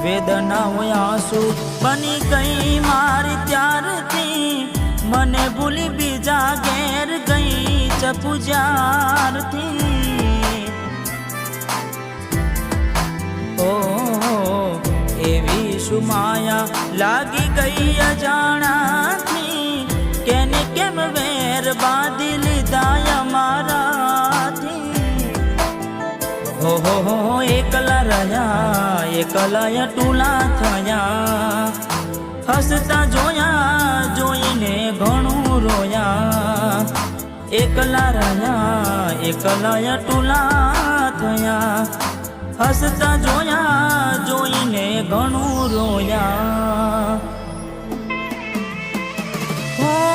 વેદનાઓ આંસુ બની ગઈ મારી ત્યારથી, મને ભૂલી બીજા ઘેર ગઈ ચપુજારથી। ઓ એવી સુમાયા લાગી ગઈ અજાણાથી, કેને કેમ વેર બાંધી લીધા અમારાથી। હો એકલા રહ્યા એકલા ટૂલા થયા, હસતા જોયા જોઈને ઘણું રોયા। એકલા રહ્યા એકલા ટૂલા થયા, હસતા જોયા જોઈને ઘણું રોયા।